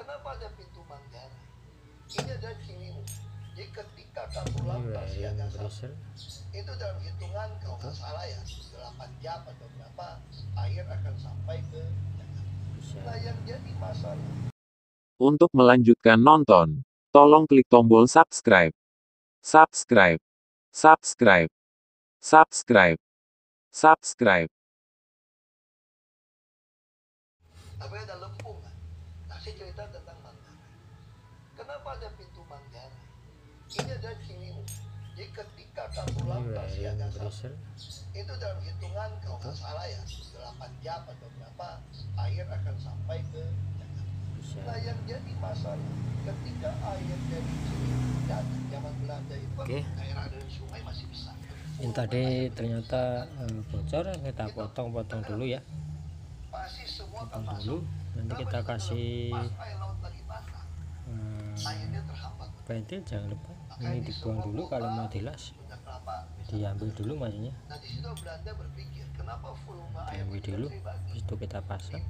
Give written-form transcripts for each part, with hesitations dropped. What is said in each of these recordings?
Kenapa ada pintu Manggarai? Ini ada Ciliwung. Jadi ketika Katulampa siaga satu, itu dalam hitungan kalau nggak salah ya 8 jam atau berapa air akan sampai ke Jakarta. Nah yang jadi masalah. Untuk melanjutkan nonton, tolong klik tombol subscribe. Subscribe. Subscribe. Subscribe. Subscribe. Apa ada lempung kan? Nah saya cerita tentang Manggarai. Kenapa ada pintu Manggarai? Ini ada Ciliwung. Jadi ketika Katulampa siaga satu, itu dalam hitungan kalau nggak salah ya 8 jam atau berapa air akan sampai ke Jakarta. Nah yang jadi masalah ketika air dari Ciliwung datang zaman Belanda itu daerah dari sungai masih besar. Ini tadi ternyata bocor, kita potong-potong dulu ya. Potong dulu, nanti kita kasih pentil, jangan lupa ini dibuang dulu kalau mau dilas, diambil dulu maksudnya, diambil dulu, itu kita pasang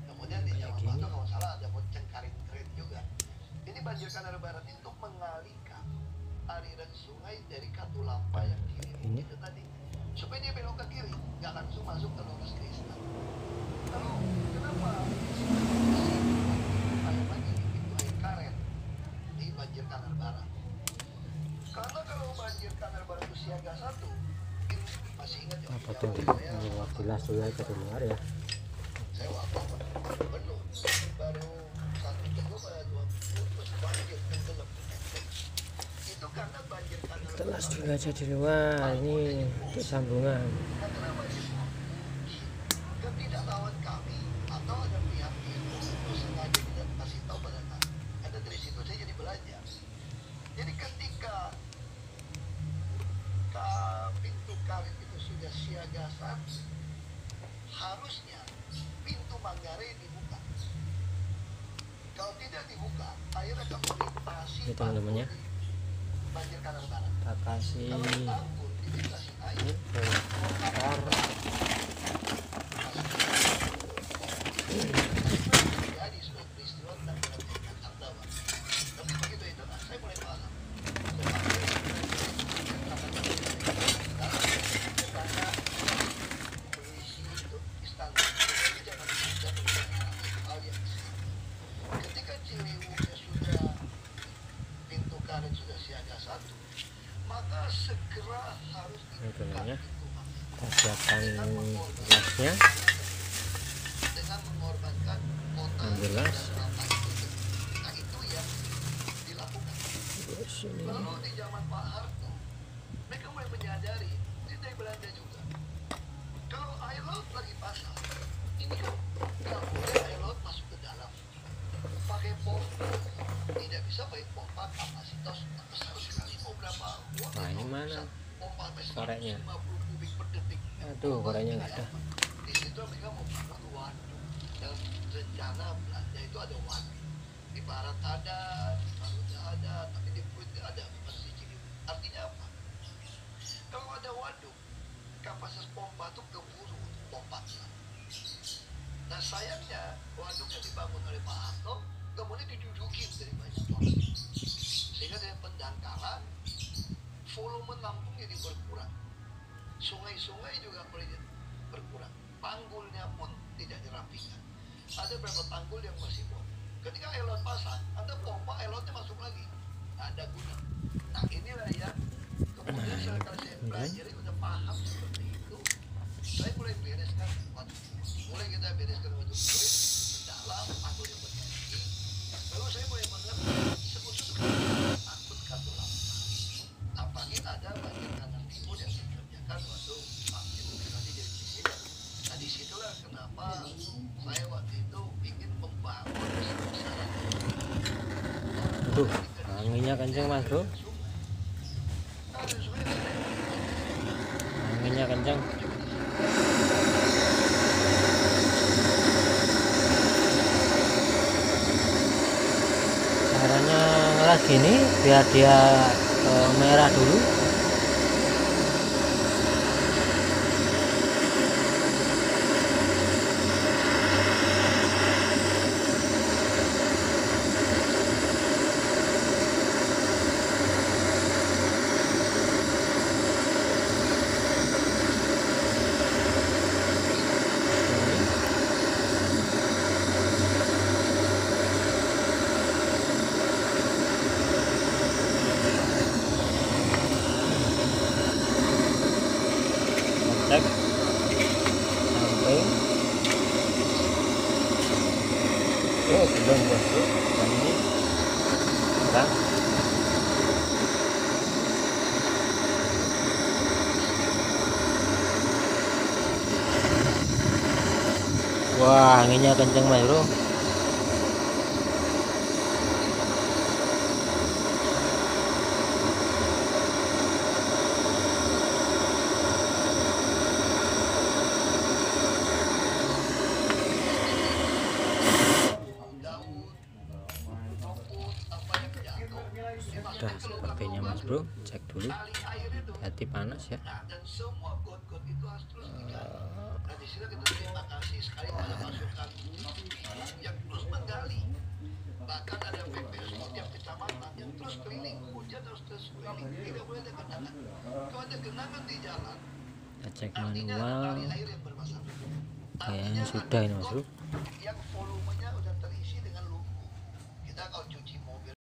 kemudian di Jawa Barat kalau salah ada buat Cengkaring Keren juga. Ini banjir kanal barat itu untuk mengalihkan aliran sungai dari Katulampa yang kiri ini itu tadi supaya dia belok ke kiri, nggak langsung masuk ke lurus ke Istana. Lalu kenapa air lagi di pintu air karet di banjir kanal barat? Karena kalau banjir kanal barat itu siaga satu, masih ingat ya? potong dulu, dilas dulu aja di luar ya. Saya waktu penuh baru 1 minggu pada 2 minggu terus banjir tenggelam. Itu karena banjir kanal Telas dulu aja di luar, ini untuk sambungan. Ketidaktahuan kami atau ada pihak itu sengaja tidak kasih tahu pada kami. Ada dari situ saya jadi belajar. Jadi ketika pintu karet itu sudah siaga satu, harusnya pintu Manggarai dibuka. Kalau tidak dibuka, air akan melintasi Ini teman-teman ya, banjir kanal barat. kita kasih Tanggul dilintasi air. bongkar. Jadi sudah peristiwa tentang Jakarta, Pak. Tapi begitu itu, saya mulai paham. Polisi itu istana, jadi jangan hal yang ketika Ciliwungnya sudah pintu karet sudah siaga satu, maka segera harus Ini temannya, pintu Manggarai. kita siapkan lasnya, Dengan mengorbankan kota ambil las. Nah itu yang dilakukan. Terus ini Lalu di zaman Pak Harto, mereka mulai menyadari, ini dari Belanda juga. Kalau air laut lagi pasang, ini kan nggak boleh air laut masuk ke dalam. Pakai pompa, tidak bisa pakai pompa kapasitas besar sekali. Mau berapa? Nah, ini mana Pompa koreknya? 50 kubik per detik. Aduh, koreknya nggak ada. Di situ mereka mau bangun waduk. Dalam rencana Belanda itu ada waduk. Di barat ada, di Marunda ada, tapi di Puit ada, bukan di Ciliwung. Artinya apa? Kalau ada waduk, kapasitas pompa itu keburu untuk pompa. Nah sayangnya waduk yang dibangun oleh Pak Harto kemudian didudukin dari banyak orang. Sehingga dari pendangkalan, volume nampung jadi berkurang. Sungai-sungai juga mulai berkurang. Tanggulnya pun tidak dirapikan. Ada beberapa tanggul yang masih bocor. Ketika air laut pasang, Anda pompa air lautnya masuk lagi. Nggak ada guna. Nah inilah yang kemudian setelah saya belajar udah paham seperti itu, saya mulai bereskan waduk. Mulai kita bereskan waduk kulit, mendalam, tanggul yang bertinggi. Lalu saya mulai mengerti sebut-sebut takut Katulampa. Apalagi ada banjir kanal timur yang dikerjakan waktu vaksin tadi dari sini. Nah disitulah kenapa saya waktu itu ingin membangun besar-besaran. Aduh, anginnya kenceng mas bro, anginnya kenceng. Caranya ngelas gini biar dia merah dulu. Oh belum bosku, dan ini kurang. Wah anginnya kenceng mas bro. Udah sepertinya mas bro, cek dulu, hati panas ya. Dan semua got-got itu harus terus digali. Dan di sini kita terima kasih sekali pada masukan yang terus menggali. Bahkan ada PPS setiap kecamatan yang terus keliling, hujan harus terus keliling, tidak boleh ada genangan. Kalau ada genangan di jalan, Kita cek artinya manual, tali air yang bermasalah. kayaknya sudah ini mas bro. Yang volumenya udah terisi dengan lumpur. Kita kalau cuci